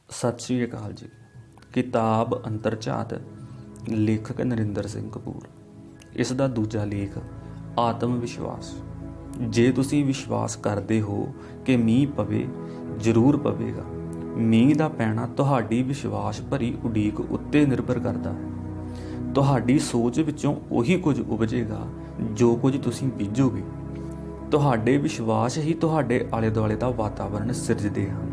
ਸਤਿ ਸ਼੍ਰੀ ਅਕਾਲ ਜੀ। ਕਿਤਾਬ ਅੰਤਰਝਾਤ, ਲੇਖਕ ਨਰਿੰਦਰ ਸਿੰਘ ਕਪੂਰ। ਇਸ ਦਾ ਦੂਜਾ ਲੇਖ ਆਤਮ ਵਿਸ਼ਵਾਸ। ਜੇ ਤੁਸੀਂ ਵਿਸ਼ਵਾਸ ਕਰਦੇ ਹੋ ਕਿ ਮੀਂਹ ਪਵੇ, ਜ਼ਰੂਰ ਪਵੇਗਾ। ਮੀਂਹ ਦਾ ਪੈਣਾ ਤੁਹਾਡੀ ਵਿਸ਼ਵਾਸ ਭਰੀ ਉਡੀਕ ਉੱਤੇ ਨਿਰਭਰ ਕਰਦਾ ਹੈ। ਤੁਹਾਡੀ ਸੋਚ ਵਿੱਚੋਂ ਉਹੀ ਕੁਝ ਉਪਜੇਗਾ ਜੋ ਕੁਝ ਤੁਸੀਂ ਬੀਜੋਗੇ। ਤੁਹਾਡੇ ਵਿਸ਼ਵਾਸ ਹੀ ਤੁਹਾਡੇ ਆਲੇ ਦੁਆਲੇ ਦਾ ਵਾਤਾਵਰਣ ਸਿਰਜਦੇ ਹਨ।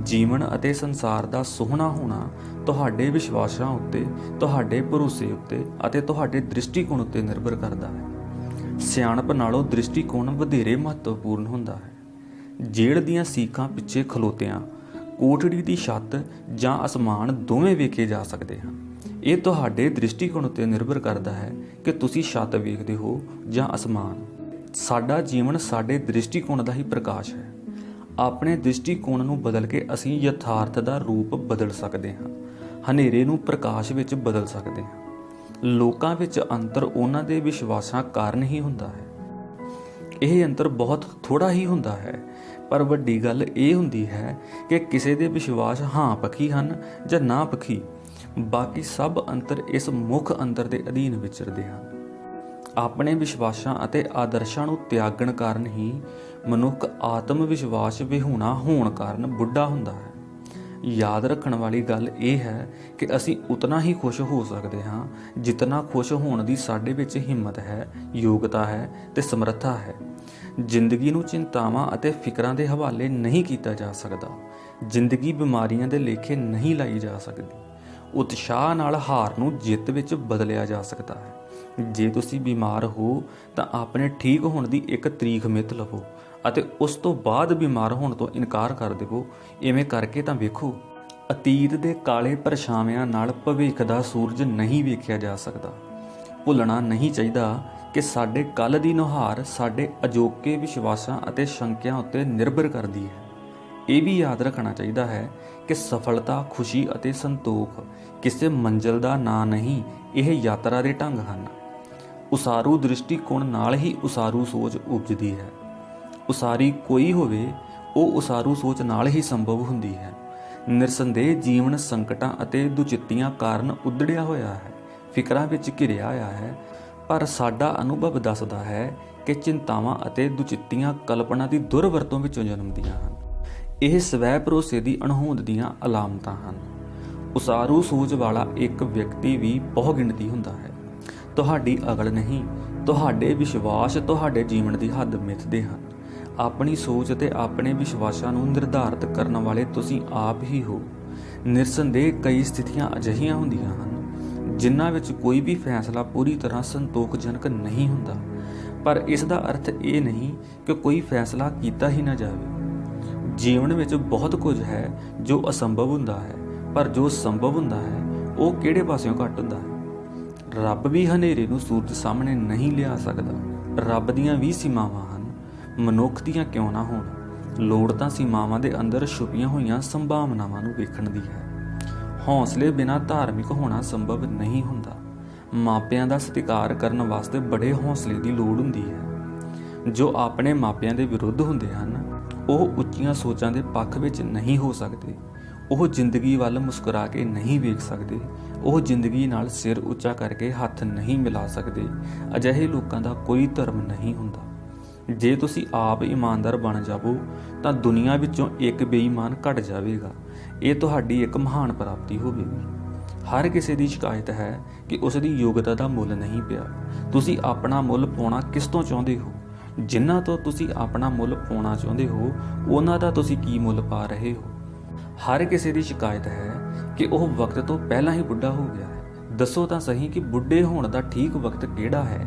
ਜੀਵਨ ਅਤੇ ਸੰਸਾਰ ਦਾ ਸੋਹਣਾ ਹੋਣਾ ਤੁਹਾਡੇ ਵਿਸ਼ਵਾਸਾਂ ਉੱਤੇ, ਤੁਹਾਡੇ ਭਰੋਸੇ ਉੱਤੇ ਅਤੇ ਤੁਹਾਡੇ ਦ੍ਰਿਸ਼ਟੀਕੋਣ ਉੱਤੇ ਨਿਰਭਰ ਕਰਦਾ ਹੈ। ਸਿਆਣਪ ਨਾਲੋਂ ਦ੍ਰਿਸ਼ਟੀਕੋਣ ਵਧੇਰੇ ਮਹੱਤਵਪੂਰਨ ਹੁੰਦਾ ਹੈ। ਜੇਲ੍ਹ ਦੀਆਂ ਸੀਖਾਂ ਪਿੱਛੇ ਖਲੋਤਿਆਂ ਕੋਠੜੀ ਦੀ ਛੱਤ ਜਾਂ ਅਸਮਾਨ ਦੋਵੇਂ ਵੇਖੇ ਜਾ ਸਕਦੇ ਹਨ। ਇਹ ਤੁਹਾਡੇ ਦ੍ਰਿਸ਼ਟੀਕੋਣ ਉੱਤੇ ਨਿਰਭਰ ਕਰਦਾ ਹੈ ਕਿ ਤੁਸੀਂ ਛੱਤ ਵੇਖਦੇ ਹੋ ਜਾਂ ਅਸਮਾਨ। ਸਾਡਾ ਜੀਵਨ ਸਾਡੇ ਦ੍ਰਿਸ਼ਟੀਕੋਣ ਦਾ ਹੀ ਪ੍ਰਕਾਸ਼ ਹੈ। ਆਪਣੇ ਦ੍ਰਿਸ਼ਟੀਕੋਣ ਨੂੰ ਬਦਲ ਕੇ ਅਸੀਂ ਯਥਾਰਥ ਦਾ ਰੂਪ ਬਦਲ ਸਕਦੇ ਹਾਂ, ਹਨੇਰੇ ਨੂੰ ਪ੍ਰਕਾਸ਼ ਵਿੱਚ ਬਦਲ ਸਕਦੇ ਹਾਂ। ਲੋਕਾਂ ਵਿੱਚ ਅੰਤਰ ਉਹਨਾਂ ਦੇ ਵਿਸ਼ਵਾਸਾਂ ਕਾਰਨ ਹੀ ਹੁੰਦਾ ਹੈ। ਇਹ ਅੰਤਰ ਬਹੁਤ ਥੋੜ੍ਹਾ ਹੀ ਹੁੰਦਾ ਹੈ, ਪਰ ਵੱਡੀ ਗੱਲ ਇਹ ਹੁੰਦੀ ਹੈ ਕਿ ਕਿਸੇ ਦੇ ਵਿਸ਼ਵਾਸ ਹਾਂ ਪੱਖੀ ਹਨ ਜਾਂ ਨਾ ਪੱਖੀ। ਬਾਕੀ ਸਭ ਅੰਤਰ ਇਸ ਮੁੱਖ ਅੰਤਰ ਦੇ ਅਧੀਨ ਵਿਚਰਦੇ ਹਨ। ਆਪਣੇ ਵਿਸ਼ਵਾਸਾਂ ਅਤੇ ਆਦਰਸ਼ਾਂ ਨੂੰ ਤਿਆਗਣ ਕਾਰਨ ਹੀ ਮਨੁੱਖ ਆਤਮ ਵਿਸ਼ਵਾਸ ਵਿਹੂਣਾ ਹੋਣ ਕਾਰਨ ਬੁੱਢਾ ਹੁੰਦਾ ਹੈ। ਯਾਦ ਰੱਖਣ ਵਾਲੀ ਗੱਲ ਇਹ ਹੈ ਕਿ ਅਸੀਂ ਉਤਨਾ ਹੀ ਖੁਸ਼ ਹੋ ਸਕਦੇ ਹਾਂ ਜਿਤਨਾ ਖੁਸ਼ ਹੋਣ ਦੀ ਸਾਡੇ ਵਿੱਚ ਹਿੰਮਤ ਹੈ, ਯੋਗਤਾ ਹੈ ਤੇ ਸਮਰੱਥਾ ਹੈ। ਜ਼ਿੰਦਗੀ ਨੂੰ ਚਿੰਤਾਵਾਂ ਅਤੇ ਫਿਕਰਾਂ ਦੇ ਹਵਾਲੇ ਨਹੀਂ ਕੀਤਾ ਜਾ ਸਕਦਾ। ਜ਼ਿੰਦਗੀ ਬਿਮਾਰੀਆਂ ਦੇ ਲੇਖੇ ਨਹੀਂ ਲਾਈ ਜਾ ਸਕਦੀ। ਉਤਸ਼ਾਹ ਨਾਲ ਹਾਰ ਨੂੰ ਜਿੱਤ ਵਿੱਚ ਬਦਲਿਆ ਜਾ ਸਕਦਾ ਹੈ। ਜੇ ਤੁਸੀਂ ਬਿਮਾਰ ਹੋ ਤਾਂ ਆਪਣੇ ਠੀਕ ਹੋਣ ਦੀ ਇੱਕ ਤਰੀਕ ਮਿੱਥ ਲਵੋ ਅਤੇ ਉਸ ਤੋਂ ਬਾਅਦ ਬਿਮਾਰ ਹੋਣ ਤੋਂ ਇਨਕਾਰ ਕਰ ਦੇਵੋ। ਇਵੇਂ ਕਰਕੇ ਤਾਂ ਵੇਖੋ, ਅਤੀਤ ਦੇ ਕਾਲੇ ਪਰਛਾਵਿਆਂ ਨਾਲ ਭਵਿੱਖ ਦਾ ਸੂਰਜ ਨਹੀਂ ਵੇਖਿਆ ਜਾ ਸਕਦਾ। ਭੁੱਲਣਾ ਨਹੀਂ ਚਾਹੀਦਾ ਕਿ ਸਾਡੇ ਕੱਲ੍ਹ ਦੀ ਨੁਹਾਰ ਸਾਡੇ ਅਜੋਕੇ ਵਿਸ਼ਵਾਸਾਂ ਅਤੇ ਸ਼ੰਕਿਆਂ ਉੱਤੇ ਨਿਰਭਰ ਕਰਦੀ ਹੈ। ਇਹ ਵੀ ਯਾਦ ਰੱਖਣਾ ਚਾਹੀਦਾ ਹੈ ਕਿ ਸਫਲਤਾ, ਖੁਸ਼ੀ ਅਤੇ ਸੰਤੋਖ ਕਿਸੇ ਮੰਜ਼ਿਲ ਦਾ ਨਾਂ ਨਹੀਂ, ਇਹ ਯਾਤਰਾ ਦੇ ਢੰਗ ਹਨ। ਉਸਾਰੂ ਦ੍ਰਿਸ਼ਟੀਕੋਣ ਨਾਲ ਹੀ ਉਸਾਰੂ ਸੋਚ ਉਪਜਦੀ ਹੈ। ਉਸਾਰੀ ਕੋਈ ਹੋਵੇ, ਉਹ ਉਸਾਰੂ ਸੋਚ ਨਾਲ ਹੀ ਸੰਭਵ ਹੁੰਦੀ ਹੈ। ਨਿਰਸੰਦੇਹ ਜੀਵਨ ਸੰਕਟਾਂ ਅਤੇ ਦੁਚਿੱਤੀਆਂ ਕਾਰਨ ਉਧੜਿਆ ਹੋਇਆ ਹੈ, ਫਿਕਰਾਂ ਵਿੱਚ ਘਿਰਿਆ ਹੋਇਆ ਹੈ, ਪਰ ਸਾਡਾ ਅਨੁਭਵ ਦੱਸਦਾ ਹੈ ਕਿ ਚਿੰਤਾਵਾਂ ਅਤੇ ਦੁਚਿੱਤੀਆਂ ਕਲਪਨਾ ਦੀ ਦੁਰਵਰਤੋਂ ਵਿੱਚੋਂ ਜਨਮਦੀਆਂ ਹਨ। ਇਹ ਸਵੈ ਭਰੋਸੇ ਦੀ ਅਣਹੋਂਦ ਦੀਆਂ ਅਲਾਮਤਾਂ ਹਨ। ਉਸਾਰੂ ਸੋਚ ਵਾਲਾ ਇੱਕ ਵਿਅਕਤੀ ਵੀ ਬਹੁ ਗਿਣਤੀ ਹੁੰਦਾ ਹੈ। ਤੁਹਾਡੀ ਅਕਲ ਨਹੀਂ, ਤੁਹਾਡੇ ਵਿਸ਼ਵਾਸ ਤੁਹਾਡੇ ਜੀਵਨ ਦੀ ਹੱਦ ਮਿੱਥਦੇ ਹਨ। ਆਪਣੀ ਸੋਚ ਅਤੇ ਆਪਣੇ ਵਿਸ਼ਵਾਸਾਂ ਨੂੰ ਨਿਰਧਾਰਤ ਕਰਨ ਵਾਲੇ ਤੁਸੀਂ ਆਪ ਹੀ ਹੋ। ਨਿਰਸੰਦੇਹ ਕਈ ਸਥਿਤੀਆਂ ਅਜਿਹੀਆਂ ਹੁੰਦੀਆਂ ਹਨ ਜਿਨ੍ਹਾਂ ਵਿੱਚ ਕੋਈ ਵੀ ਫੈਸਲਾ ਪੂਰੀ ਤਰ੍ਹਾਂ ਸੰਤੋਖਜਨਕ ਨਹੀਂ ਹੁੰਦਾ, ਪਰ ਇਸ ਦਾ ਅਰਥ ਇਹ ਨਹੀਂ ਕਿ ਕੋਈ ਫੈਸਲਾ ਕੀਤਾ ਹੀ ਨਾ ਜਾਵੇ। ਜੀਵਨ ਵਿੱਚ ਬਹੁਤ ਕੁਝ ਹੈ ਜੋ ਅਸੰਭਵ ਹੁੰਦਾ ਹੈ, ਪਰ ਜੋ ਸੰਭਵ ਹੁੰਦਾ ਹੈ ਉਹ ਕਿਹੜੇ ਪਾਸਿਓਂ ਘੱਟ ਹੁੰਦਾ ਹੈ। ਰੱਬ ਵੀ ਹਨੇਰੇ ਨੂੰ ਸੂਰਜ ਸਾਹਮਣੇ ਨਹੀਂ ਲਿਆ ਸਕਦਾ। ਰੱਬ ਦੀਆਂ ਵੀ ਸੀਮਾਵਾਂ ਹਨ, ਮਨੁੱਖ ਦੀਆਂ ਕਿਉਂ ਨਾ ਹੋਣ। ਲੋੜ ਤਾਂ ਸੀਮਾਵਾਂ ਦੇ ਅੰਦਰ ਛੁਪੀਆਂ ਹੋਈਆਂ ਸੰਭਾਵਨਾਵਾਂ ਨੂੰ ਵੇਖਣ ਦੀ ਹੈ। ਹੌਸਲੇ ਬਿਨਾਂ ਧਾਰਮਿਕ ਹੋਣਾ ਸੰਭਵ ਨਹੀਂ ਹੁੰਦਾ। ਮਾਪਿਆਂ ਦਾ ਸਤਿਕਾਰ ਕਰਨ ਵਾਸਤੇ ਬੜੇ ਹੌਸਲੇ ਦੀ ਲੋੜ ਹੁੰਦੀ ਹੈ। ਜੋ ਆਪਣੇ ਮਾਪਿਆਂ ਦੇ ਵਿਰੁੱਧ ਹੁੰਦੇ ਹਨ, ਉਹ ਉੱਚੀਆਂ ਸੋਚਾਂ ਦੇ ਪੱਖ ਵਿੱਚ ਨਹੀਂ ਹੋ ਸਕਦੇ। ਉਹ ਜ਼ਿੰਦਗੀ ਵੱਲ ਮੁਸਕਰਾ ਕੇ ਨਹੀਂ ਵੇਖ ਸਕਦੇ। ਉਹ ਜ਼ਿੰਦਗੀ ਨਾਲ ਸਿਰ ਉੱਚਾ ਕਰਕੇ ਹੱਥ ਨਹੀਂ ਮਿਲਾ ਸਕਦੇ। ਅਜਿਹੇ ਲੋਕਾਂ ਦਾ ਕੋਈ ਧਰਮ ਨਹੀਂ ਹੁੰਦਾ। ਜੇ ਤੁਸੀਂ ਆਪ ਇਮਾਨਦਾਰ ਬਣ ਜਾਵੋ ਤਾਂ ਦੁਨੀਆ ਵਿੱਚੋਂ ਇੱਕ ਬੇਈਮਾਨ ਘਟ ਜਾਵੇਗਾ। ਇਹ ਤੁਹਾਡੀ ਇੱਕ ਮਹਾਨ ਪ੍ਰਾਪਤੀ ਹੋਵੇਗੀ। ਹਰ ਕਿਸੇ ਦੀ ਸ਼ਿਕਾਇਤ ਹੈ ਕਿ ਉਸ ਦੀ ਯੋਗਤਾ ਦਾ ਮੁੱਲ ਨਹੀਂ ਪਿਆ। ਤੁਸੀਂ ਆਪਣਾ ਮੁੱਲ ਪਾਉਣਾ ਕਿਸ ਤੋਂ ਚਾਹੁੰਦੇ ਹੋ? ਜਿਨ੍ਹਾਂ ਤੋਂ ਤੁਸੀਂ ਆਪਣਾ ਮੁੱਲ ਪਾਉਣਾ ਚਾਹੁੰਦੇ ਹੋ, ਉਹਨਾਂ ਦਾ ਤੁਸੀਂ ਕੀ ਮੁੱਲ ਪਾ ਰਹੇ ਹੋ? ਹਰ ਕਿਸੇ ਦੀ ਸ਼ਿਕਾਇਤ ਹੈ ਕਿ ਉਹ ਵਕਤ ਤੋਂ ਪਹਿਲਾਂ ਹੀ ਬੁੱਢਾ ਹੋ ਗਿਆ ਹੈ। ਦੱਸੋ ਤਾਂ ਸਹੀ ਕਿ ਬੁੱਢੇ ਹੋਣ ਦਾ ਠੀਕ ਵਕਤ ਕਿਹੜਾ ਹੈ?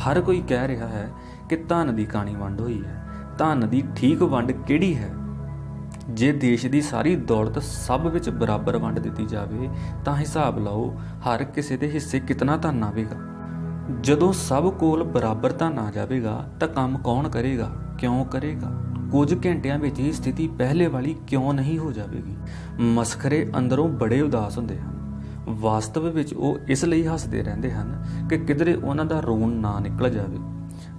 ਹਰ ਕੋਈ ਕਹਿ ਰਿਹਾ ਹੈ ਕਿ ਧਨ ਦੀ ਕਾਣੀ ਵੰਡ ਹੋਈ ਹੈ। ਧਨ ਦੀ ਠੀਕ ਵੰਡ ਕਿਹੜੀ ਹੈ? ਜੇ ਦੇਸ਼ ਦੀ ਸਾਰੀ ਦੌਲਤ ਸਭ ਵਿੱਚ ਬਰਾਬਰ ਵੰਡ ਦਿੱਤੀ ਜਾਵੇ ਤਾਂ ਹਿਸਾਬ ਲਾਓ ਹਰ ਕਿਸੇ ਦੇ ਹਿੱਸੇ ਕਿਤਨਾ ਧਨ ਆਵੇਗਾ। ਜਦੋਂ ਸਭ ਕੋਲ ਬਰਾਬਰ ਧਨ ਆ ਜਾਵੇਗਾ ਤਾਂ ਕੰਮ ਕੌਣ ਕਰੇਗਾ? ਕਿਉਂ ਕਰੇਗਾ? ਕੁਝ ਘੰਟਿਆਂ ਵਿੱਚ ਹੀ ਸਥਿਤੀ ਪਹਿਲੇ ਵਾਲੀ ਕਿਉਂ ਨਹੀਂ ਹੋ ਜਾਵੇਗੀ? ਮਸਖਰੇ ਅੰਦਰੋਂ ਬੜੇ ਉਦਾਸ ਹੁੰਦੇ ਹਨ। ਵਾਸਤਵ ਵਿੱਚ ਉਹ ਇਸ ਲਈ ਹੱਸਦੇ ਰਹਿੰਦੇ ਹਨ ਕਿ ਕਿਧਰੇ ਉਹਨਾਂ ਦਾ ਰੋਣ ਨਾ ਨਿਕਲ ਜਾਵੇ।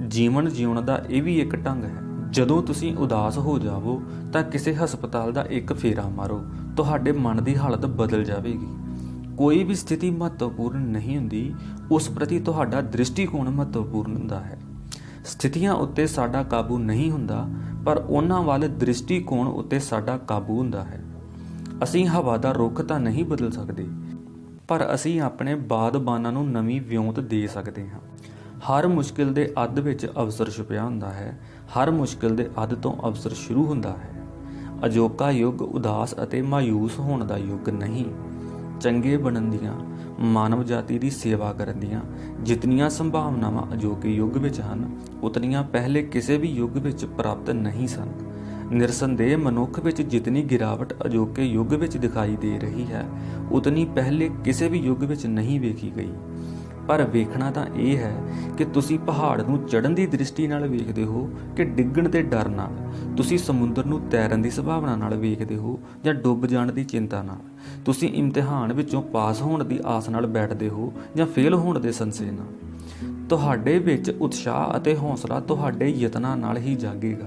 ਜੀਵਨ ਜਿਉਣ ਦਾ ਇਹ ਵੀ ਇੱਕ ਢੰਗ ਹੈ। ਜਦੋਂ ਤੁਸੀਂ ਉਦਾਸ ਹੋ ਜਾਵੋ ਤਾਂ ਕਿਸੇ ਹਸਪਤਾਲ ਦਾ ਇੱਕ ਫੇਰਾ ਮਾਰੋ, ਤੁਹਾਡੇ ਮਨ ਦੀ ਹਾਲਤ ਬਦਲ ਜਾਵੇਗੀ। ਕੋਈ ਵੀ ਸਥਿਤੀ ਮਹੱਤਵਪੂਰਨ ਨਹੀਂ ਹੁੰਦੀ, ਉਸ ਪ੍ਰਤੀ ਤੁਹਾਡਾ ਦ੍ਰਿਸ਼ਟੀਕੋਣ ਮਹੱਤਵਪੂਰਨ ਹੁੰਦਾ ਹੈ। ਸਥਿਤੀਆਂ ਉੱਤੇ ਸਾਡਾ ਕਾਬੂ ਨਹੀਂ ਹੁੰਦਾ, ਪਰ ਉਹਨਾਂ ਵੱਲ ਦ੍ਰਿਸ਼ਟੀਕੋਣ ਉੱਤੇ ਸਾਡਾ ਕਾਬੂ ਹੁੰਦਾ ਹੈ। ਅਸੀਂ ਹਵਾ ਦਾ ਰੁੱਖ ਤਾਂ ਨਹੀਂ ਬਦਲ ਸਕਦੇ, ਪਰ ਅਸੀਂ ਆਪਣੇ ਬਾਗਬਾਨਾਂ ਨੂੰ ਨਵੀਂ ਵਿਉਂਤ ਦੇ ਸਕਦੇ ਹਾਂ। ਹਰ ਮੁਸ਼ਕਿਲ ਦੇ ਅੱਧ ਵਿੱਚ ਅਵਸਰ ਛੁਪਿਆ ਹੁੰਦਾ ਹੈ, ਹਰ ਮੁਸ਼ਕਿਲ ਦੇ ਅੱਧ ਤੋਂ ਅਵਸਰ ਸ਼ੁਰੂ ਹੁੰਦਾ ਹੈ। ਅਜੋਕਾ ਯੁੱਗ ਉਦਾਸ ਅਤੇ ਮਾਯੂਸ ਹੋਣ ਦਾ ਯੁੱਗ ਨਹੀਂ, ਚੰਗੇ ਬਣਨ ਦੀਆਂ, ਮਾਨਵ ਜਾਤੀ ਦੀ ਸੇਵਾ ਕਰਨ ਦੀਆਂ ਜਿਤਨੀਆਂ ਸੰਭਾਵਨਾਵਾਂ ਅਜੋਕੇ ਯੁੱਗ ਵਿੱਚ ਹਨ, ਉਤਨੀਆਂ ਪਹਿਲੇ ਕਿਸੇ ਵੀ ਯੁੱਗ ਵਿੱਚ ਪ੍ਰਾਪਤ ਨਹੀਂ ਸਨ। ਨਿਰਸੰਦੇਹ ਮਨੁੱਖ ਵਿੱਚ ਜਿਤਨੀ ਗਿਰਾਵਟ ਅਜੋਕੇ ਯੁੱਗ ਵਿੱਚ ਦਿਖਾਈ ਦੇ ਰਹੀ ਹੈ, ਉਤਨੀ ਪਹਿਲੇ ਕਿਸੇ ਵੀ ਯੁੱਗ ਵਿੱਚ ਨਹੀਂ ਵੇਖੀ ਗਈ। ਪਰ ਵੇਖਣਾ ਤਾਂ ਇਹ ਹੈ ਕਿ ਤੁਸੀਂ ਪਹਾੜ ਨੂੰ ਚੜ੍ਹਨ ਦੀ ਦ੍ਰਿਸ਼ਟੀ ਨਾਲ ਵੇਖਦੇ ਹੋ ਕਿ ਡਿੱਗਣ ਦੇ ਡਰ ਨਾਲ। ਤੁਸੀਂ ਸਮੁੰਦਰ ਨੂੰ ਤੈਰਨ ਦੀ ਸੰਭਾਵਨਾ ਨਾਲ ਵੇਖਦੇ ਹੋ ਜਾਂ ਡੁੱਬ ਜਾਣ ਦੀ ਚਿੰਤਾ ਨਾਲ। ਤੁਸੀਂ ਇਮਤਿਹਾਨ ਵਿੱਚੋਂ ਪਾਸ ਹੋਣ ਦੀ ਆਸ ਨਾਲ ਬੈਠਦੇ ਹੋ ਜਾਂ ਫੇਲ ਹੋਣ ਦੇ ਸੰਸ਼ੇ ਨਾਲ। ਤੁਹਾਡੇ ਵਿੱਚ ਉਤਸ਼ਾਹ ਅਤੇ ਹੌਸਲਾ ਤੁਹਾਡੇ ਯਤਨਾਂ ਨਾਲ ਹੀ ਜਾਗੇਗਾ।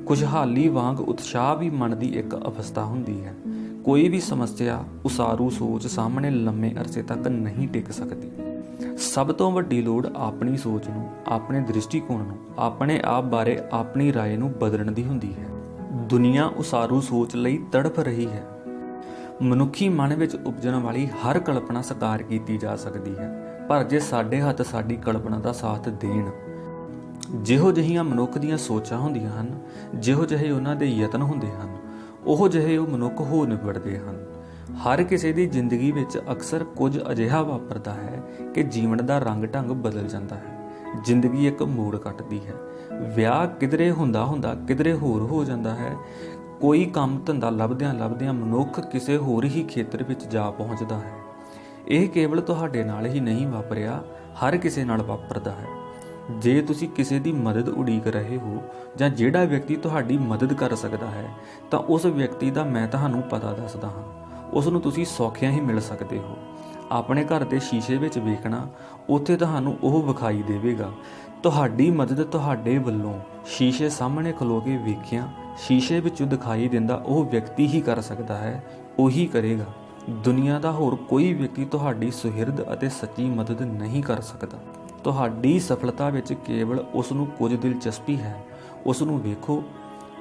ਖੁਸ਼ਹਾਲੀ ਵਾਂਗ ਉਤਸ਼ਾਹ ਵੀ ਮਨ ਦੀ ਇੱਕ ਅਵਸਥਾ ਹੁੰਦੀ ਹੈ। ਕੋਈ ਵੀ ਸਮੱਸਿਆ ਉਸਾਰੂ ਸੋਚ ਸਾਹਮਣੇ ਲੰਮੇ ਅਰਸੇ ਤੱਕ ਨਹੀਂ ਟਿਕ ਸਕਦੀ। ਸਭ ਤੋਂ ਵੱਡੀ ਲੋੜ ਆਪਣੀ ਸੋਚ ਨੂੰ, ਆਪਣੇ ਦ੍ਰਿਸ਼ਟੀਕੋਣ ਨੂੰ, ਆਪਣੇ ਆਪ ਬਾਰੇ ਆਪਣੀ ਰਾਏ ਨੂੰ ਬਦਲਣ ਦੀ ਹੁੰਦੀ ਹੈ। ਦੁਨੀਆ ਉਸਾਰੂ ਸੋਚ ਲਈ ਤੜਫ ਰਹੀ ਹੈ। ਮਨੁੱਖੀ ਮਨ ਵਿੱਚ ਉਪਜਣ ਵਾਲੀ ਹਰ ਕਲਪਨਾ ਸਾਕਾਰ ਕੀਤੀ ਜਾ ਸਕਦੀ ਹੈ, ਪਰ ਜੇ ਸਾਡੇ ਹੱਥ ਸਾਡੀ ਕਲਪਨਾ ਦਾ ਸਾਥ ਦੇਣ। ਜਿਹੋ ਜਿਹੀਆਂ ਮਨੁੱਖ ਦੀਆਂ ਸੋਚਾਂ ਹੁੰਦੀਆਂ ਹਨ, ਜਿਹੋ ਜਿਹੇ ਉਹਨਾਂ ਦੇ ਯਤਨ ਹੁੰਦੇ ਹਨ, ਉਹੋ ਜਿਹੇ ਉਹ ਮਨੁੱਖ ਹੋ ਨਿਬੜਦੇ ਹਨ। ਹਰ ਕਿਸੇ ਦੀ ਜ਼ਿੰਦਗੀ ਵਿੱਚ ਅਕਸਰ ਕੁਝ ਅਜਿਹਾ ਵਾਪਰਦਾ ਹੈ ਕਿ ਜੀਵਨ ਦਾ ਰੰਗ ਢੰਗ ਬਦਲ ਜਾਂਦਾ ਹੈ। ਜ਼ਿੰਦਗੀ ਇੱਕ ਮੋੜ ਕੱਟਦੀ ਹੈ। ਵਿਆਹ ਕਿਧਰੇ ਹੁੰਦਾ ਕਿਧਰੇ ਹੋਰ ਹੋ ਜਾਂਦਾ ਹੈ। ਕੋਈ ਕੰਮ ਧੰਦਾ ਲੱਭਦਿਆਂ ਮਨੁੱਖ ਕਿਸੇ ਹੋਰ ਹੀ ਖੇਤਰ ਵਿੱਚ ਜਾ ਪਹੁੰਚਦਾ ਹੈ। ਇਹ ਕੇਵਲ ਤੁਹਾਡੇ ਨਾਲ ਹੀ ਨਹੀਂ ਵਾਪਰਿਆ, ਹਰ ਕਿਸੇ ਨਾਲ ਵਾਪਰਦਾ ਹੈ। ਜੇ ਤੁਸੀਂ ਕਿਸੇ ਦੀ ਮਦਦ ਉਡੀਕ ਰਹੇ ਹੋ ਜਾਂ ਜਿਹੜਾ ਵਿਅਕਤੀ ਤੁਹਾਡੀ ਮਦਦ ਕਰ ਸਕਦਾ ਹੈ, ਤਾਂ ਉਸ ਵਿਅਕਤੀ ਦਾ ਮੈਂ ਤੁਹਾਨੂੰ ਪਤਾ ਦੱਸਦਾ ਹਾਂ। ਉਸ ਨੂੰ ਤੁਸੀਂ ਸੌਖਿਆਂ ਹੀ ਮਿਲ ਸਕਦੇ ਹੋ। ਆਪਣੇ ਘਰ ਦੇ ਸ਼ੀਸ਼ੇ ਵਿੱਚ ਵੇਖਣਾ, ਉੱਥੇ ਤੁਹਾਨੂੰ ਉਹ ਵਿਖਾਈ ਦੇਵੇਗਾ। ਤੁਹਾਡੀ ਮਦਦ ਤੁਹਾਡੇ ਵੱਲੋਂ ਸ਼ੀਸ਼ੇ ਸਾਹਮਣੇ ਖਲੋ ਕੇ ਵੇਖਿਆ ਸ਼ੀਸ਼ੇ ਵਿੱਚੋਂ ਦਿਖਾਈ ਦਿੰਦਾ ਉਹ ਵਿਅਕਤੀ ਹੀ ਕਰ ਸਕਦਾ ਹੈ, ਉਹੀ ਕਰੇਗਾ। ਦੁਨੀਆ ਦਾ ਹੋਰ ਕੋਈ ਵਿਅਕਤੀ ਤੁਹਾਡੀ ਸੁਹਿਰਦ ਅਤੇ ਸੱਚੀ ਮਦਦ ਨਹੀਂ ਕਰ ਸਕਦਾ। ਤੁਹਾਡੀ ਸਫਲਤਾ ਵਿੱਚ ਕੇਵਲ ਉਸ ਨੂੰ ਕੁਝ ਦਿਲਚਸਪੀ ਹੈ। ਉਸ ਨੂੰ ਵੇਖੋ,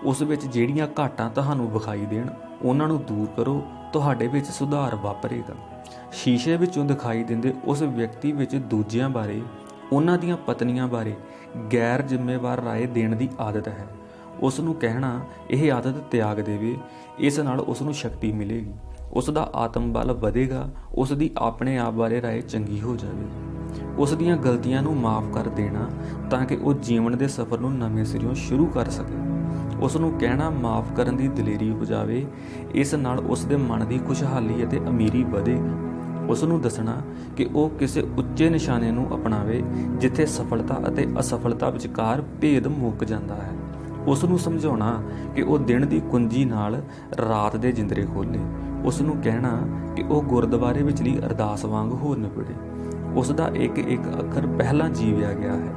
ਉਸ ਵਿੱਚ ਜਿਹੜੀਆਂ ਘਾਟਾਂ ਤੁਹਾਨੂੰ ਵਿਖਾਈ ਦੇਣ, ਉਹਨਾਂ ਨੂੰ ਦੂਰ ਕਰੋ, ਤੁਹਾਡੇ ਵਿੱਚ ਸੁਧਾਰ ਵਾਪਰੇਗਾ। ਸ਼ੀਸ਼ੇ ਵਿੱਚੋਂ ਦਿਖਾਈ ਦਿੰਦੇ ਉਸ ਵਿਅਕਤੀ ਵਿੱਚ ਦੂਜਿਆਂ ਬਾਰੇ, ਉਹਨਾਂ ਦੀਆਂ ਪਤਨੀਆਂ ਬਾਰੇ ਗੈਰ ਜ਼ਿੰਮੇਵਾਰ ਰਾਏ ਦੇਣ ਦੀ ਆਦਤ ਹੈ। ਉਸ ਨੂੰ ਕਹਿਣਾ ਇਹ ਆਦਤ ਤਿਆਗ ਦੇਵੇ, ਇਸ ਨਾਲ ਉਸ ਨੂੰ ਸ਼ਕਤੀ ਮਿਲੇਗੀ, ਉਸ ਦਾ ਆਤਮ ਬਲ ਵਧੇਗਾ, ਉਸ ਦੀ ਆਪਣੇ ਆਪ ਬਾਰੇ ਰਾਏ ਚੰਗੀ ਹੋ ਜਾਵੇਗੀ। ਉਸ ਦੀਆਂ ਗਲਤੀਆਂ ਨੂੰ ਮਾਫ ਕਰ ਦੇਣਾ ਤਾਂ ਕਿ ਉਹ ਜੀਵਨ ਦੇ ਸਫ਼ਰ ਨੂੰ ਨਵੇਂ ਸਿਰਿਓਂ ਸ਼ੁਰੂ ਕਰ ਸਕੇ। ਉਸ ਨੂੰ ਕਹਿਣਾ ਮਾਫ ਕਰਨ ਦੀ ਦਲੇਰੀ ਉਪਜਾਵੇ, ਇਸ ਨਾਲ ਉਸ ਦੇ ਮਨ ਦੀ ਖੁਸ਼ਹਾਲੀ ਅਤੇ ਅਮੀਰੀ ਵਧੇਗੀ। ਉਸ ਨੂੰ ਦੱਸਣਾ ਕਿ ਉਹ ਕਿਸੇ ਉੱਚੇ ਨਿਸ਼ਾਨੇ ਨੂੰ ਅਪਣਾਵੇ ਜਿੱਥੇ ਸਫਲਤਾ ਅਤੇ ਅਸਫਲਤਾ ਵਿਚਕਾਰ ਭੇਦ ਮੁੱਕ ਜਾਂਦਾ ਹੈ। ਉਸ ਨੂੰ ਸਮਝਾਉਣਾ ਕਿ ਉਹ ਦਿਨ ਦੀ ਕੁੰਜੀ ਨਾਲ ਰਾਤ ਦੇ ਜਿੰਦਰੇ ਖੋਲ੍ਹੇ। ਉਸ ਨੂੰ ਕਹਿਣਾ ਕਿ ਉਹ ਗੁਰਦੁਆਰੇ ਵਿਚਲੀ ਅਰਦਾਸ ਵਾਂਗ ਹੋ ਨਿਬੜੇ। ਉਸ ਦਾ ਇੱਕ ਇੱਕ ਅੱਖਰ ਪਹਿਲਾਂ ਜੀਵਿਆ ਗਿਆ ਹੈ।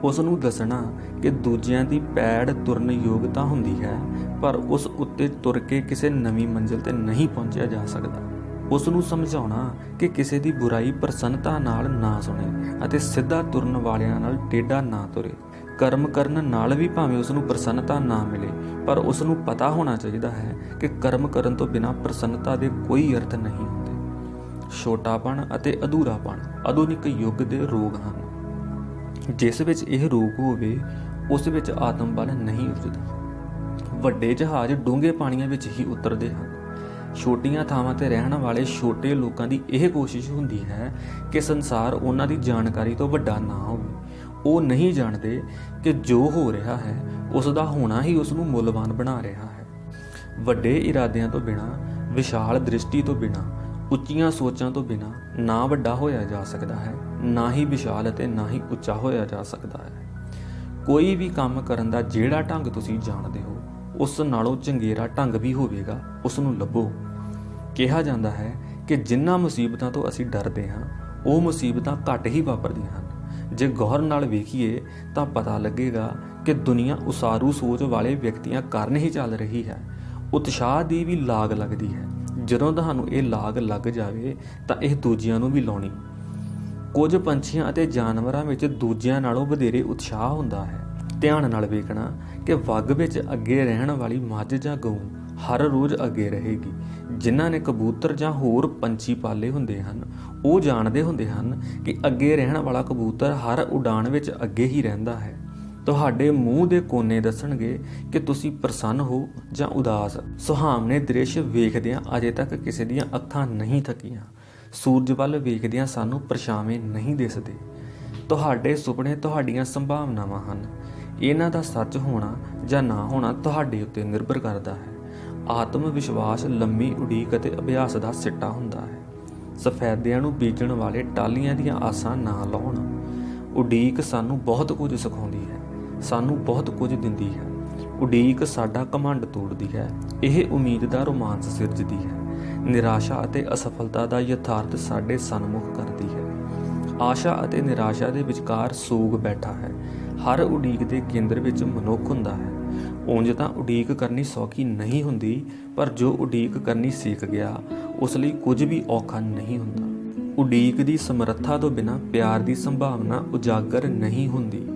ਉਸ ਨੂੰ ਦੱਸਣਾ ਕਿ ਦੂਜਿਆਂ ਦੀ ਪੈੜ ਤੁਰਨ ਯੋਗਤਾ ਹੁੰਦੀ ਹੈ, ਪਰ ਉਸ ਉੱਤੇ ਤੁਰ ਕੇ ਕਿਸੇ ਨਵੀਂ ਮੰਜ਼ਿਲ ਤੇ ਨਹੀਂ ਪਹੁੰਚਿਆ ਜਾ ਸਕਦਾ। ਉਸ ਨੂੰ ਸਮਝਾਉਣਾ ਕਿ ਕਿਸੇ ਦੀ ਬੁਰਾਈ ਪ੍ਰਸੰਨਤਾ ਨਾਲ ਨਾ ਸੁਣੇ ਅਤੇ ਸਿੱਧਾ ਤੁਰਨ ਵਾਲਿਆਂ ਨਾਲ ਟੇਢਾ ਨਾ ਤੁਰੇ। ਕਰਮ ਕਰਨ ਨਾਲ ਵੀ ਭਾਵੇਂ ਉਸ ਨੂੰ ਪ੍ਰਸੰਨਤਾ ਨਾ ਮਿਲੇ, ਪਰ ਉਸ ਨੂੰ ਪਤਾ ਹੋਣਾ ਚਾਹੀਦਾ ਹੈ ਕਿ ਕਰਮ ਕਰਨ ਤੋਂ ਬਿਨਾਂ ਪ੍ਰਸੰਨਤਾ ਦੇ ਕੋਈ ਅਰਥ ਨਹੀਂ ਹੁੰਦੇ। ਛੋਟਾਪਣ ਅਤੇ ਅਧੂਰਾਪਣ ਆਧੁਨਿਕ ਯੁੱਗ ਦੇ ਰੋਗ ਹਨ। ਜਿਸ ਵਿੱਚ ਇਹ ਰੋਗ ਹੋਵੇ, ਉਸ ਵਿੱਚ ਆਤਮ ਬਲ ਨਹੀਂ ਉਪਜਦਾ। ਵੱਡੇ ਜਹਾਜ਼ ਡੂੰਘੇ ਪਾਣੀਆਂ ਵਿੱਚ ਹੀ ਉਤਰਦੇ ਹਨ। ਛੋਟੀਆਂ ਥਾਵਾਂ ਤੇ ਰਹਿਣ ਵਾਲੇ ਛੋਟੇ ਲੋਕਾਂ ਦੀ ਇਹ ਕੋਸ਼ਿਸ਼ ਹੁੰਦੀ ਹੈ ਕਿ ਸੰਸਾਰ ਉਹਨਾਂ ਦੀ ਜਾਣਕਾਰੀ ਤੋਂ ਵੱਡਾ ਨਾ ਹੋਵੇ। ਉਹ ਨਹੀਂ ਜਾਣਦੇ ਕਿ ਜੋ ਹੋ ਰਿਹਾ ਹੈ ਉਸ ਦਾ ਹੋਣਾ ਹੀ ਉਸ ਨੂੰ ਮੁੱਲਵਾਨ ਬਣਾ ਰਿਹਾ ਹੈ। ਵੱਡੇ ਇਰਾਦਿਆਂ ਤੋਂ ਬਿਨਾਂ, ਵਿਸ਼ਾਲ ਦ੍ਰਿਸ਼ਟੀ ਤੋਂ ਬਿਨਾਂ, ਉੱਚੀਆਂ ਸੋਚਾਂ ਤੋਂ ਬਿਨਾਂ ਨਾ ਵੱਡਾ ਹੋਇਆ ਜਾ ਸਕਦਾ ਹੈ, ਨਾ ਹੀ ਵਿਸ਼ਾਲ ਅਤੇ ਨਾ ਹੀ ਉੱਚਾ ਹੋਇਆ ਜਾ ਸਕਦਾ ਹੈ। ਕੋਈ ਵੀ ਕੰਮ ਕਰਨ ਦਾ ਜਿਹੜਾ ਢੰਗ ਤੁਸੀਂ ਜਾਣਦੇ ਹੋ, ਉਸ ਨਾਲੋਂ ਚੰਗੇਰਾ ਢੰਗ ਵੀ ਹੋਵੇਗਾ, ਉਸ ਨੂੰ ਲੱਭੋ। ਕਿਹਾ ਜਾਂਦਾ ਹੈ ਕਿ ਜਿਨ੍ਹਾਂ ਮੁਸੀਬਤਾਂ ਤੋਂ ਅਸੀਂ ਡਰਦੇ ਹਾਂ, ਉਹ ਮੁਸੀਬਤਾਂ ਘੱਟ ਹੀ ਵਾਪਰਦੀਆਂ ਹਨ। ਜੇ ਗੌਰ ਨਾਲ ਵੇਖੀਏ ਤਾਂ ਪਤਾ ਲੱਗੇਗਾ ਕਿ ਦੁਨੀਆ ਉਸਾਰੂ ਸੋਚ ਵਾਲੇ ਵਿਅਕਤੀਆਂ ਕਾਰਨ ਹੀ ਚੱਲ ਰਹੀ ਹੈ। ਉਤਸ਼ਾਹ ਦੀ ਵੀ ਲਾਗ ਲੱਗਦੀ ਹੈ। ਜਦੋਂ ਤੁਹਾਨੂੰ ਇਹ ਲਾਗ ਲੱਗ ਜਾਵੇ ਤਾਂ ਇਹ ਦੂਜਿਆਂ ਨੂੰ ਵੀ ਲਾਉਣੀ। ਕੁਝ ਪੰਛੀਆਂ ਅਤੇ ਜਾਨਵਰਾਂ ਵਿੱਚ ਦੂਜਿਆਂ ਨਾਲੋਂ ਵਧੇਰੇ ਉਤਸ਼ਾਹ ਹੁੰਦਾ ਹੈ। ਧਿਆਨ ਨਾਲ ਵੇਖਣਾ ਕਿ ਵੱਗ ਵਿੱਚ ਅੱਗੇ ਰਹਿਣ ਵਾਲੀ ਮੱਝ ਜਾਂ ਗਊ ਹਰ ਰੋਜ਼ ਅੱਗੇ ਰਹੇਗੀ। ਜਿਨ੍ਹਾਂ ਨੇ ਕਬੂਤਰ ਜਾਂ ਹੋਰ ਪੰਛੀ ਪਾਲੇ ਹੁੰਦੇ ਹਨ ਉਹ ਜਾਣਦੇ ਹੁੰਦੇ ਹਨ ਕਿ ਅੱਗੇ ਰਹਿਣ ਵਾਲਾ ਕਬੂਤਰ ਹਰ ਉਡਾਣ ਵਿੱਚ ਅੱਗੇ ਹੀ ਰਹਿੰਦਾ ਹੈ। ਤੁਹਾਡੇ ਮੂੰਹ ਦੇ ਕੋਨੇ ਦੱਸਣਗੇ ਕਿ ਤੁਸੀਂ ਪ੍ਰਸੰਨ ਹੋ ਜਾਂ ਉਦਾਸ। ਸੁਹਾਵਣੇ ਦ੍ਰਿਸ਼ ਵੇਖਦਿਆਂ ਅਜੇ ਤੱਕ ਕਿਸੇ ਦੀਆਂ ਅੱਖਾਂ ਨਹੀਂ ਥੱਕੀਆਂ। ਸੂਰਜ ਵੱਲ ਵੇਖਦਿਆਂ ਸਾਨੂੰ ਪਰਛਾਵੇਂ ਨਹੀਂ ਦਿਸਦੇ। ਤੁਹਾਡੇ ਸੁਪਨੇ ਤੁਹਾਡੀਆਂ ਸੰਭਾਵਨਾਵਾਂ ਹਨ। ਇਹਨਾਂ ਦਾ ਸੱਚ ਹੋਣਾ ਜਾਂ ਨਾ ਹੋਣਾ ਤੁਹਾਡੇ ਉੱਤੇ ਨਿਰਭਰ ਕਰਦਾ ਹੈ। ਆਤਮ ਵਿਸ਼ਵਾਸ ਲੰਮੀ ਉਡੀਕ ਅਤੇ ਅਭਿਆਸ ਦਾ ਸਿੱਟਾ ਹੁੰਦਾ ਹੈ। ਸਫੈਦਿਆਂ ਨੂੰ ਬੀਜਣ ਵਾਲੇ ਟਾਹਲੀਆਂ ਦੀਆਂ ਆਸਾਂ ਨਾ ਲਾਉਣ। ਉਡੀਕ ਸਾਨੂੰ ਬਹੁਤ ਕੁਝ ਸਿਖਾਉਂਦੀ ਹੈ, ਸਾਨੂੰ ਬਹੁਤ ਕੁਝ ਦਿੰਦੀ ਹੈ। ਉਡੀਕ ਸਾਡਾ ਘਮੰਡ ਤੋੜਦੀ ਹੈ। ਇਹ ਉਮੀਦ ਦਾ ਰੋਮਾਂਸ ਸਿਰਜਦੀ ਹੈ। ਨਿਰਾਸ਼ਾ ਅਤੇ ਅਸਫਲਤਾ ਦਾ ਯਥਾਰਥ ਸਾਡੇ ਸਨਮੁਖ ਕਰਦੀ ਹੈ। ਆਸ਼ਾ ਅਤੇ ਨਿਰਾਸ਼ਾ ਦੇ ਵਿਚਕਾਰ ਸੋਗ ਬੈਠਾ ਹੈ। ਹਰ ਉਡੀਕ ਦੇ ਕੇਂਦਰ ਵਿੱਚ ਮਨੁੱਖ ਹੁੰਦਾ ਹੈ। ਉਂਝ ਤਾਂ ਉਡੀਕ ਕਰਨੀ ਸੌਖੀ ਨਹੀਂ ਹੁੰਦੀ, ਪਰ ਜੋ ਉਡੀਕ ਕਰਨੀ ਸਿੱਖ ਗਿਆ ਉਸ ਲਈ ਕੁਝ ਵੀ ਔਖਾ ਨਹੀਂ ਹੁੰਦਾ। ਉਡੀਕ ਦੀ ਸਮਰੱਥਾ ਤੋਂ ਬਿਨਾਂ ਪਿਆਰ ਦੀ ਸੰਭਾਵਨਾ ਉਜਾਗਰ ਨਹੀਂ ਹੁੰਦੀ।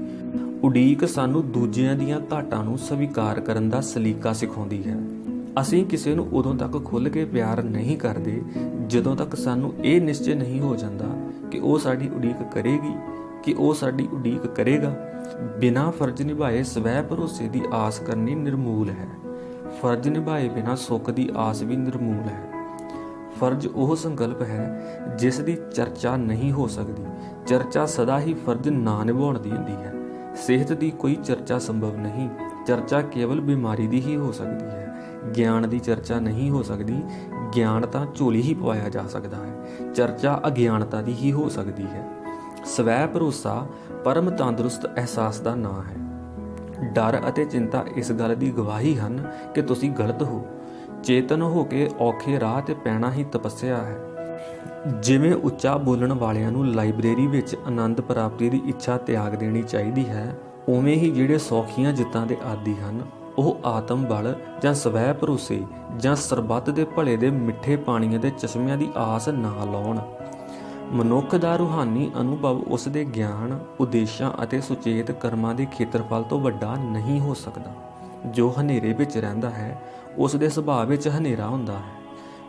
ਉਡੀਕ ਸਾਨੂੰ ਦੂਜਿਆਂ ਦੀਆਂ ਘਾਟਾਂ ਨੂੰ ਸਵੀਕਾਰ ਕਰਨ ਦਾ ਸਲੀਕਾ ਸਿਖਾਉਂਦੀ ਹੈ। ਅਸੀਂ ਕਿਸੇ ਨੂੰ ਉਦੋਂ ਤੱਕ ਖੁੱਲ੍ਹ ਕੇ ਪਿਆਰ ਨਹੀਂ ਕਰਦੇ ਜਦੋਂ ਤੱਕ ਸਾਨੂੰ ਇਹ ਨਿਸ਼ਚੈ ਨਹੀਂ ਹੋ ਜਾਂਦਾ ਕਿ ਉਹ ਸਾਡੀ ਉਡੀਕ ਕਰੇਗੀ, ਕਿ ਉਹ ਸਾਡੀ ਉਡੀਕ ਕਰੇਗਾ। ਬਿਨਾਂ ਫਰਜ਼ ਨਿਭਾਏ ਸਵੈ ਭਰੋਸੇ ਦੀ ਆਸ ਕਰਨੀ ਨਿਰਮੂਲ ਹੈ। ਫਰਜ਼ ਨਿਭਾਏ ਬਿਨਾਂ ਸੁੱਖ ਦੀ ਆਸ ਵੀ ਨਿਰਮੂਲ ਹੈ। ਫਰਜ਼ ਉਹ ਸੰਕਲਪ ਹੈ ਜਿਸ ਦੀ ਚਰਚਾ ਨਹੀਂ ਹੋ ਸਕਦੀ। ਚਰਚਾ ਸਦਾ ਹੀ ਫਰਜ਼ ਨਾ ਨਿਭਾਉਣ ਦੀ ਹੁੰਦੀ ਹੈ। ਸਿਹਤ ਦੀ ਕੋਈ ਚਰਚਾ ਸੰਭਵ ਨਹੀਂ। ਚਰਚਾ ਕੇਵਲ ਬਿਮਾਰੀ ਦੀ ਹੀ ਹੋ ਸਕਦੀ ਹੈ। ਗਿਆਨ ਦੀ ਚਰਚਾ ਨਹੀਂ ਹੋ ਸਕਦੀ। ਗਿਆਨ ਤਾਂ ਝੋਲੀ ਹੀ ਪਵਾਇਆ ਜਾ ਸਕਦਾ ਹੈ। ਚਰਚਾ ਅਗਿਆਨਤਾ ਦੀ ਹੀ ਹੋ ਸਕਦੀ ਹੈ। ਸਵੈ ਭਰੋਸਾ ਪਰਮ ਤੰਦਰੁਸਤ ਅਹਿਸਾਸ ਦਾ ਨਾਂ ਹੈ। ਡਰ ਅਤੇ ਚਿੰਤਾ ਇਸ ਗੱਲ ਦੀ ਗਵਾਹੀ ਹਨ ਕਿ ਤੁਸੀਂ ਗਲਤ ਹੋ। ਚੇਤਨ ਹੋ ਕੇ ਔਖੇ ਰਾਹ ਤੇ ਪੈਣਾ ਹੀ ਤਪੱਸਿਆ ਹੈ। ਜਿਵੇਂ ਉੱਚਾ ਬੋਲਣ ਵਾਲਿਆਂ ਨੂੰ ਲਾਇਬ੍ਰੇਰੀ ਵਿੱਚ ਆਨੰਦ ਪ੍ਰਾਪਤੀ ਦੀ ਇੱਛਾ ਤਿਆਗ ਦੇਣੀ ਚਾਹੀਦੀ ਹੈ, ਉਵੇਂ ਹੀ ਜਿਹੜੇ ਸੌਖੀਆਂ ਜਿੱਤਾਂ ਦੇ ਆਦੀ ਹਨ ਉਹ ਆਤਮ ਬਲ ਜਾਂ ਸਵੈ ਭਰੋਸੇ ਜਾਂ ਸਰਬੱਤ ਦੇ ਭਲੇ ਦੇ ਮਿੱਠੇ ਪਾਣੀਆਂ ਦੇ ਚਸ਼ਮਿਆਂ ਦੀ ਆਸ ਨਾ ਲਾਉਣ। ਮਨੁੱਖ ਦਾ ਰੂਹਾਨੀ ਅਨੁਭਵ ਉਸ ਦੇ ਗਿਆਨ, ਉਦੇਸ਼ਾਂ ਅਤੇ ਸੁਚੇਤ ਕਰਮਾਂ ਦੇ ਖੇਤਰਫਲ ਤੋਂ ਵੱਡਾ ਨਹੀਂ ਹੋ ਸਕਦਾ। ਜੋ ਹਨੇਰੇ ਵਿੱਚ ਰਹਿੰਦਾ ਹੈ ਉਸ ਦੇ ਸੁਭਾਅ ਵਿੱਚ ਹਨੇਰਾ ਹੁੰਦਾ ਹੈ।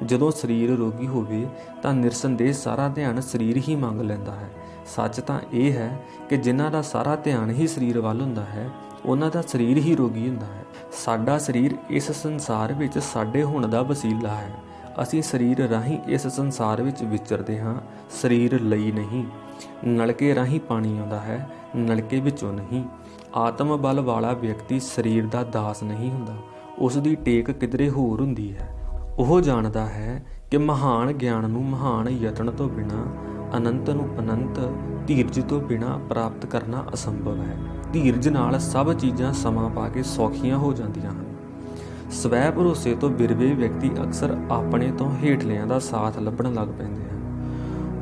ਜਦੋਂ ਸਰੀਰ ਰੋਗੀ ਹੋਵੇ ਤਾਂ ਨਿਰਸੰਦੇਹ ਸਾਰਾ ਧਿਆਨ ਸਰੀਰ ਹੀ ਮੰਗ ਲੈਂਦਾ ਹੈ। ਸੱਚ ਤਾਂ ਇਹ ਹੈ ਕਿ ਜਿਨ੍ਹਾਂ ਦਾ ਸਾਰਾ ਧਿਆਨ ਹੀ ਸਰੀਰ ਵੱਲ ਹੁੰਦਾ ਹੈ ਉਹਨਾਂ ਦਾ ਸਰੀਰ ਹੀ ਰੋਗੀ ਹੁੰਦਾ ਹੈ। ਸਾਡਾ ਸਰੀਰ ਇਸ ਸੰਸਾਰ ਵਿੱਚ ਸਾਡੇ ਹੁਣ ਦਾ ਵਸੀਲਾ ਹੈ। ਅਸੀਂ ਸਰੀਰ ਰਾਹੀਂ ਇਸ ਸੰਸਾਰ ਵਿੱਚ ਵਿਚਰਦੇ ਹਾਂ, ਸਰੀਰ ਲਈ ਨਹੀਂ। ਨਲਕੇ ਰਾਹੀਂ ਪਾਣੀ ਆਉਂਦਾ ਹੈ, ਨਲਕੇ ਵਿੱਚੋਂ ਨਹੀਂ। ਆਤਮ ਬਲ ਵਾਲਾ ਵਿਅਕਤੀ ਸਰੀਰ ਦਾ ਦਾਸ ਨਹੀਂ ਹੁੰਦਾ। ਉਸ ਦੀ ਟੇਕ ਕਿਧਰੇ ਹੋਰ ਹੁੰਦੀ ਹੈ। ਉਹ ਜਾਣਦਾ ਹੈ ਕਿ ਮਹਾਨ ਗਿਆਨ ਨੂੰ ਮਹਾਨ ਯਤਨ ਤੋਂ ਬਿਨਾਂ, ਅਨੰਤ ਨੂੰ ਅਨੰਤ ਧੀਰਜ ਤੋਂ ਬਿਨਾਂ ਪ੍ਰਾਪਤ ਕਰਨਾ ਅਸੰਭਵ ਹੈ। ਧੀਰਜ ਨਾਲ ਸਭ ਚੀਜ਼ਾਂ ਸਮਾਂ ਪਾ ਕੇ ਸੌਖੀਆਂ ਹੋ ਜਾਂਦੀਆਂ ਹਨ। ਸਵੈ ਭਰੋਸੇ ਤੋਂ ਬਿਰਵੇ ਵਿਅਕਤੀ ਅਕਸਰ ਆਪਣੇ ਤੋਂ ਹੇਠਲਿਆਂ ਦਾ ਸਾਥ ਲੱਭਣ ਲੱਗ ਪੈਂਦੇ ਹਨ।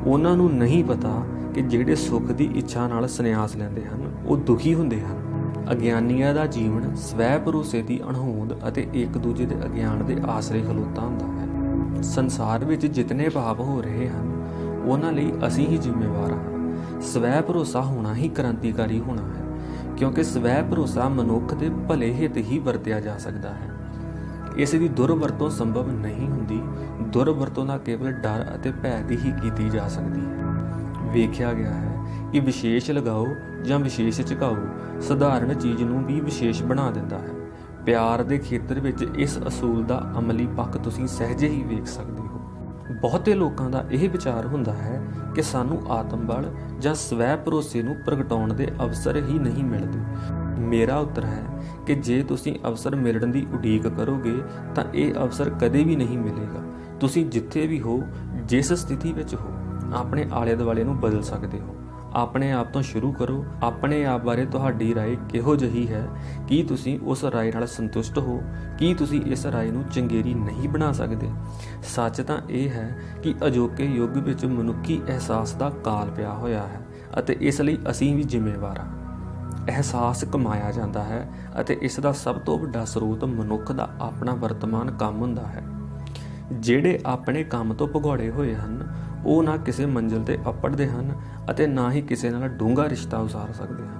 ਉਹਨਾਂ ਨੂੰ ਨਹੀਂ ਪਤਾ ਕਿ ਜਿਹੜੇ ਸੁੱਖ ਦੀ ਇੱਛਾ ਨਾਲ ਸੰਨਿਆਸ ਲੈਂਦੇ ਹਨ ਉਹ ਦੁਖੀ ਹੁੰਦੇ ਹਨ। ਅਗਿਆਨੀਆਂ ਦਾ ਜੀਵਨ ਸਵੈ ਭਰੋਸੇ ਦੀ ਅਣਹੋਂਦ ਅਤੇ ਇੱਕ ਦੂਜੇ ਦੇ ਅਗਿਆਨ ਦੇ ਆਸਰੇ ਖਲੋਤਾ ਹੁੰਦਾ ਹੈ। ਸੰਸਾਰ ਵਿੱਚ ਜਿਤਨੇ ਪਾਪ ਹੋ ਰਹੇ ਹਨ ਉਹਨਾਂ ਲਈ ਅਸੀਂ ਹੀ ਜ਼ਿੰਮੇਵਾਰ ਹਾਂ। ਸਵੈ ਭਰੋਸਾ ਹੋਣਾ ਹੀ ਕ੍ਰਾਂਤੀਕਾਰੀ ਹੋਣਾ ਹੈ, ਕਿਉਂਕਿ ਸਵੈ ਭਰੋਸਾ ਮਨੁੱਖ ਦੇ ਭਲੇ ਹਿੱਤ ਹੀ ਵਰਤਿਆ ਜਾ ਸਕਦਾ ਹੈ। ਇਸ ਦੀ ਦੁਰਵਰਤੋਂ ਸੰਭਵ ਨਹੀਂ ਹੁੰਦੀ। ਦੁਰਵਰਤੋਂ ਦਾ ਕੇਵਲ ਡਰ ਅਤੇ ਭੈ ਦੀ ਹੀ ਕੀਤੀ ਜਾ ਸਕਦੀ ਹੈ। ਵੇਖਿਆ ਗਿਆ ਹੈ ਕਿ ਵਿਸ਼ੇਸ਼ ਲਗਾਓ ਜਾਂ ਵਿਸ਼ੇਸ਼ ਝੁਕਾਓ ਸਧਾਰਨ ਚੀਜ਼ ਨੂੰ ਵੀ ਵਿਸ਼ੇਸ਼ ਬਣਾ ਦਿੰਦਾ ਹੈ। ਪਿਆਰ ਦੇ ਖੇਤਰ ਵਿੱਚ ਇਸ ਅਸੂਲ ਦਾ ਅਮਲੀ ਪੱਖ ਤੁਸੀਂ ਸਹਿਜੇ ਹੀ ਵੇਖ ਸਕਦੇ ਹੋ। ਬਹੁਤੇ ਲੋਕਾਂ ਦਾ ਇਹ ਵਿਚਾਰ ਹੁੰਦਾ ਹੈ ਕਿ ਸਾਨੂੰ ਆਤਮ ਬਲ ਜਾਂ ਸਵੈ ਭਰੋਸੇ ਨੂੰ ਪ੍ਰਗਟਾਉਣ ਦੇ ਅਵਸਰ ਹੀ ਨਹੀਂ ਮਿਲਦੇ। ਮੇਰਾ ਉੱਤਰ ਹੈ ਕਿ ਜੇ ਤੁਸੀਂ ਅਵਸਰ ਮਿਲਣ ਦੀ ਉਡੀਕ ਕਰੋਗੇ ਤਾਂ ਇਹ ਅਵਸਰ ਕਦੇ ਵੀ ਨਹੀਂ ਮਿਲੇਗਾ। ਤੁਸੀਂ ਜਿੱਥੇ ਵੀ ਹੋ, ਜਿਸ ਸਥਿਤੀ ਵਿੱਚ ਹੋ, ਆਪਣੇ ਆਲੇ ਦੁਆਲੇ ਨੂੰ ਬਦਲ ਸਕਦੇ ਹੋ। ਆਪਣੇ ਆਪ ਤੋਂ ਸ਼ੁਰੂ ਕਰੋ। ਆਪਣੇ ਆਪ ਬਾਰੇ ਤੁਹਾਡੀ ਰਾਏ ਕਿਹੋ ਜਿਹੀ ਹੈ? ਕੀ ਤੁਸੀਂ ਉਸ ਰਾਏ ਨਾਲ ਸੰਤੁਸ਼ਟ ਹੋ? ਕੀ ਤੁਸੀਂ ਇਸ ਰਾਏ ਨੂੰ ਚੰਗੇਰੀ ਨਹੀਂ ਬਣਾ ਸਕਦੇ? ਸੱਚ ਤਾਂ ਇਹ ਹੈ ਕਿ ਅਜੋਕੇ ਯੁੱਗ ਵਿੱਚ ਮਨੁੱਖੀ ਅਹਿਸਾਸ ਦਾ ਕਾਲ ਪਿਆ ਹੋਇਆ ਹੈ ਅਤੇ ਇਸ ਲਈ ਅਸੀਂ ਵੀ ਜ਼ਿੰਮੇਵਾਰ ਹਾਂ। ਅਹਿਸਾਸ ਕਮਾਇਆ ਜਾਂਦਾ ਹੈ ਅਤੇ ਇਸ ਦਾ ਸਭ ਤੋਂ ਵੱਡਾ ਸਰੋਤ ਮਨੁੱਖ ਦਾ ਆਪਣਾ ਵਰਤਮਾਨ ਕੰਮ ਹੁੰਦਾ ਹੈ। ਜਿਹੜੇ ਆਪਣੇ ਕੰਮ ਤੋਂ ਭਗੌੜੇ ਹੋਏ ਹਨ ਉਹ ਨਾ ਕਿਸੇ ਮੰਜ਼ਿਲ ਤੇ ਅੱਪੜਦੇ ਹਨ ਅਤੇ ਨਾ ਹੀ ਕਿਸੇ ਨਾਲ ਡੂੰਘਾ ਰਿਸ਼ਤਾ ਉਸਾਰ ਸਕਦੇ ਹਨ।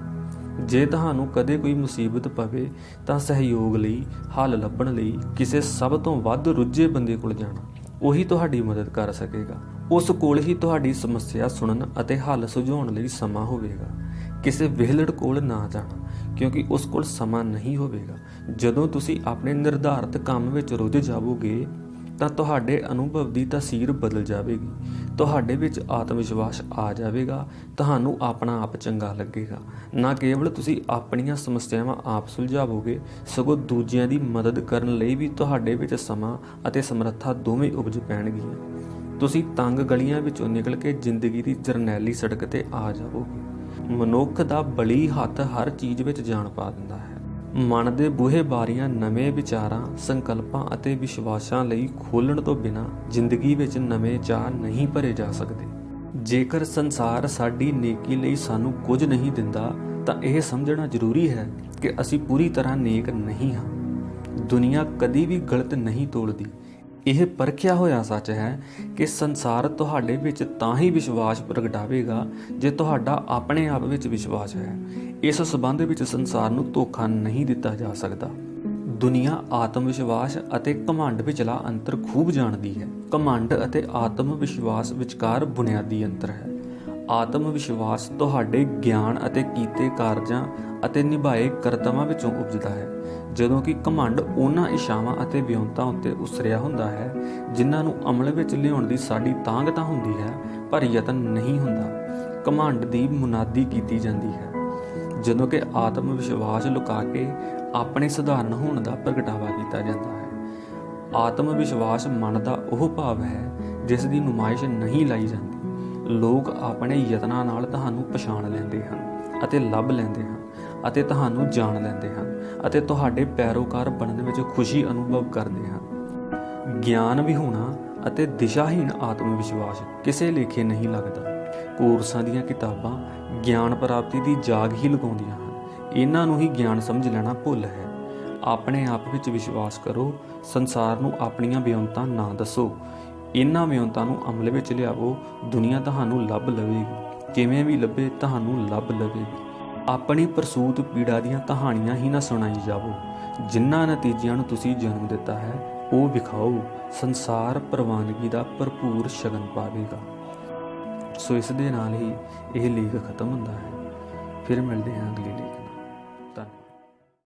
ਜੇ ਤੁਹਾਨੂੰ ਕਦੇ ਕੋਈ ਮੁਸੀਬਤ ਪਵੇ ਤਾਂ ਸਹਿਯੋਗ ਲਈ, ਹੱਲ ਲੱਭਣ ਲਈ ਕਿਸੇ ਸਭ ਤੋਂ ਵੱਧ ਰੁੱਝੇ ਬੰਦੇ ਕੋਲ ਜਾਣਾ। ਉਹੀ ਤੁਹਾਡੀ ਮਦਦ ਕਰ ਸਕੇਗਾ। ਉਸ ਕੋਲ ਹੀ ਤੁਹਾਡੀ ਸਮੱਸਿਆ ਸੁਣਨ ਅਤੇ ਹੱਲ ਸੁਝਾਉਣ ਲਈ ਸਮਾਂ ਹੋਵੇਗਾ। ਕਿਸੇ ਵਿਹਲੜ ਕੋਲ ਨਾ ਜਾਣਾ, ਕਿਉਂਕਿ ਉਸ ਕੋਲ ਸਮਾਂ ਨਹੀਂ ਹੋਵੇਗਾ। ਜਦੋਂ ਤੁਸੀਂ ਆਪਣੇ ਨਿਰਧਾਰਤ ਕੰਮ ਵਿੱਚ ਰੁੱਝ ਜਾਵੋਗੇ ਤਾਂ ਤੁਹਾਡੇ ਅਨੁਭਵ ਦੀ ਤਾਸੀਰ ਬਦਲ ਜਾਵੇਗੀ। ਤੁਹਾਡੇ ਵਿੱਚ ਆਤਮ ਵਿਸ਼ਵਾਸ ਆ ਜਾਵੇਗਾ। ਤੁਹਾਨੂੰ ਆਪਣਾ ਆਪ ਚੰਗਾ ਲੱਗੇਗਾ। ਨਾ ਕੇਵਲ ਤੁਸੀਂ ਆਪਣੀਆਂ ਸਮੱਸਿਆਵਾਂ ਆਪ ਸੁਲਝਾਵੋਗੇ, ਸਗੋਂ ਦੂਜਿਆਂ ਦੀ ਮਦਦ ਕਰਨ ਲਈ ਵੀ ਤੁਹਾਡੇ ਵਿੱਚ ਸਮਾਂ ਅਤੇ ਸਮਰੱਥਾ ਦੋਵੇਂ ਉਪਜ ਪੈਣਗੀਆਂ। ਤੁਸੀਂ ਤੰਗ ਗਲੀਆਂ ਵਿੱਚੋਂ ਨਿਕਲ ਕੇ ਜ਼ਿੰਦਗੀ ਦੀ ਜਰਨੈਲੀ ਸੜਕ ਤੇ ਆ ਜਾਵੋਗੇ। ਮਨੁੱਖ ਦਾ ਬਲੀ ਹੱਥ ਹਰ ਚੀਜ਼ ਵਿੱਚ ਜਾਨ ਪਾ ਦਿੰਦਾ ਹੈ। ਮਨ ਦੇ ਬੂਹੇ ਬਾਰੀਆਂ ਨਵੇਂ ਵਿਚਾਰਾਂ, ਸੰਕਲਪਾਂ ਅਤੇ ਵਿਸ਼ਵਾਸਾਂ ਲਈ ਖੋਲ੍ਹਣ ਤੋਂ ਬਿਨਾਂ ਜ਼ਿੰਦਗੀ ਵਿੱਚ ਨਵੇਂ ਚਾਅ ਨਹੀਂ ਭਰੇ ਜਾ ਸਕਦੇ। ਜੇਕਰ ਸੰਸਾਰ ਸਾਡੀ ਨੇਕੀ ਲਈ ਸਾਨੂੰ ਕੁਝ ਨਹੀਂ ਦਿੰਦਾ ਤਾਂ ਇਹ ਸਮਝਣਾ ਜ਼ਰੂਰੀ ਹੈ ਕਿ ਅਸੀਂ ਪੂਰੀ ਤਰ੍ਹਾਂ ਨੇਕ ਨਹੀਂ ਹਾਂ। ਦੁਨੀਆ ਕਦੀ ਵੀ ਗਲਤ ਨਹੀਂ ਤੋਲਦੀ। ਇਹ ਪਰਖਿਆ ਹੋਇਆ ਸੱਚ ਹੈ ਕਿ ਸੰਸਾਰ ਤੁਹਾਡੇ ਵਿੱਚ ਤਾਂ ਹੀ ਵਿਸ਼ਵਾਸ ਪ੍ਰਗਟਾਵੇਗਾ ਜੇ ਤੁਹਾਡਾ ਆਪਣੇ ਆਪ ਵਿੱਚ ਵਿਸ਼ਵਾਸ ਹੈ। ਇਸ ਸਬੰਧ ਵਿੱਚ ਸੰਸਾਰ ਨੂੰ ਧੋਖਾ ਨਹੀਂ ਦਿੱਤਾ ਜਾ ਸਕਦਾ। ਦੁਨੀਆ ਆਤਮ ਵਿਸ਼ਵਾਸ ਅਤੇ ਘਮੰਡ ਵਿਚਲਾ ਅੰਤਰ ਖੂਬ ਜਾਣਦੀ ਹੈ। ਘਮੰਡ ਅਤੇ ਆਤਮ ਵਿਸ਼ਵਾਸ ਵਿਚਕਾਰ ਬੁਨਿਆਦੀ ਅੰਤਰ ਹੈ। ਆਤਮ ਵਿਸ਼ਵਾਸ ਤੁਹਾਡੇ ਗਿਆਨ ਅਤੇ ਕੀਤੇ ਕਾਰਜਾਂ ਅਤੇ ਨਿਭਾਏ ਕਰਤੱਵਾਂ ਵਿੱਚੋਂ ਉਪਜਦਾ ਹੈ, ਜਦੋਂ ਕਿ ਘਮੰਡ ਉਹਨਾਂ ਇਸ਼ਾਵਾਂ ਅਤੇ ਵਿਉਂਤਾਂ ਉੱਤੇ ਉਸਰਿਆ ਹੁੰਦਾ ਹੈ ਜਿਨ੍ਹਾਂ ਨੂੰ ਅਮਲ ਵਿੱਚ ਲਿਆਉਣ ਦੀ ਸਾਡੀ ਤਾਂਘ ਤਾਂ ਹੁੰਦੀ ਹੈ ਪਰ ਯਤਨ ਨਹੀਂ ਹੁੰਦਾ। ਘਮੰਡ ਦੀ ਮੁਨਾਦੀ ਕੀਤੀ ਜਾਂਦੀ ਹੈ, ਜਦੋਂ ਕਿ ਆਤਮ ਵਿਸ਼ਵਾਸ ਲੁਕਾ ਕੇ ਆਪਣੇ ਸਧਾਰਨ ਹੋਣ ਦਾ ਪ੍ਰਗਟਾਵਾ ਕੀਤਾ ਜਾਂਦਾ ਹੈ। ਆਤਮ ਵਿਸ਼ਵਾਸ ਮਨ ਦਾ ਉਹ ਭਾਵ ਹੈ ਜਿਸ ਦੀ ਨੁਮਾਇਸ਼ ਨਹੀਂ ਲਾਈ ਜਾਂਦੀ। ਲੋਕ ਆਪਣੇ ਯਤਨਾਂ ਨਾਲ ਤੁਹਾਨੂੰ ਪਛਾਣ ਲੈਂਦੇ ਹਨ ਅਤੇ ਲੱਭ ਲੈਂਦੇ ਹਨ ਅਤੇ ਤੁਹਾਨੂੰ ਜਾਣ ਲੈਂਦੇ ਹਨ ਅਤੇ ਤੁਹਾਡੇ ਪੈਰੋਕਾਰ ਬਣਨ ਵਿੱਚ ਖੁਸ਼ੀ ਅਨੁਭਵ ਕਰਦੇ ਹਨ। ਗਿਆਨ ਵਿਹੂਣਾ ਅਤੇ ਦਿਸ਼ਾਹੀਣ ਆਤਮ ਵਿਸ਼ਵਾਸ ਕਿਸੇ ਲੇਖੇ ਨਹੀਂ ਲੱਗਦਾ। ਕੋਰਸਾਂ ਦੀਆਂ ਕਿਤਾਬਾਂ ਗਿਆਨ ਪ੍ਰਾਪਤੀ ਦੀ ਜਾਗ ਹੀ ਲਗਾਉਂਦੀਆਂ ਹਨ। ਇਹਨਾਂ ਨੂੰ ਹੀ ਗਿਆਨ ਸਮਝ ਲੈਣਾ ਭੁੱਲ ਹੈ। ਆਪਣੇ ਆਪ ਵਿੱਚ ਵਿਸ਼ਵਾਸ ਕਰੋ। ਸੰਸਾਰ ਨੂੰ ਆਪਣੀਆਂ ਵਿਉਂਤਾਂ ਨਾ ਦੱਸੋ। ਇਹਨਾਂ ਵਿਉਂਤਾਂ ਨੂੰ ਅਮਲ ਵਿੱਚ ਲਿਆਵੋ। ਦੁਨੀਆ ਤੁਹਾਨੂੰ ਲੱਭ ਲਵੇਗੀ। ਕਿਵੇਂ ਵੀ ਲੱਭੇ, ਤੁਹਾਨੂੰ ਲੱਭ ਲਵੇਗੀ। ਆਪਣੀ ਪ੍ਰਸੂਤ ਪੀੜਾ ਦੀਆਂ ਕਹਾਣੀਆਂ ਹੀ ਨਾ ਸੁਣਾਈ ਜਾਵੋ। ਜਿਨ੍ਹਾਂ ਨਤੀਜਿਆਂ ਨੂੰ ਤੁਸੀਂ ਜਨਮ ਦਿੱਤਾ ਹੈ ਉਹ ਵਿਖਾਓ। ਸੰਸਾਰ ਪ੍ਰਵਾਨਗੀ ਦਾ ਭਰਪੂਰ ਸ਼ਗਨ ਪਾਵੇਗਾ। ਸੋ ਇਸ ਦੇ ਨਾਲ ਹੀ ਇਹ ਲੇਖ ਖਤਮ ਹੁੰਦਾ ਹੈ। ਫਿਰ ਮਿਲਦੇ ਹਾਂ ਅਗਲੇ ਲੇਖ।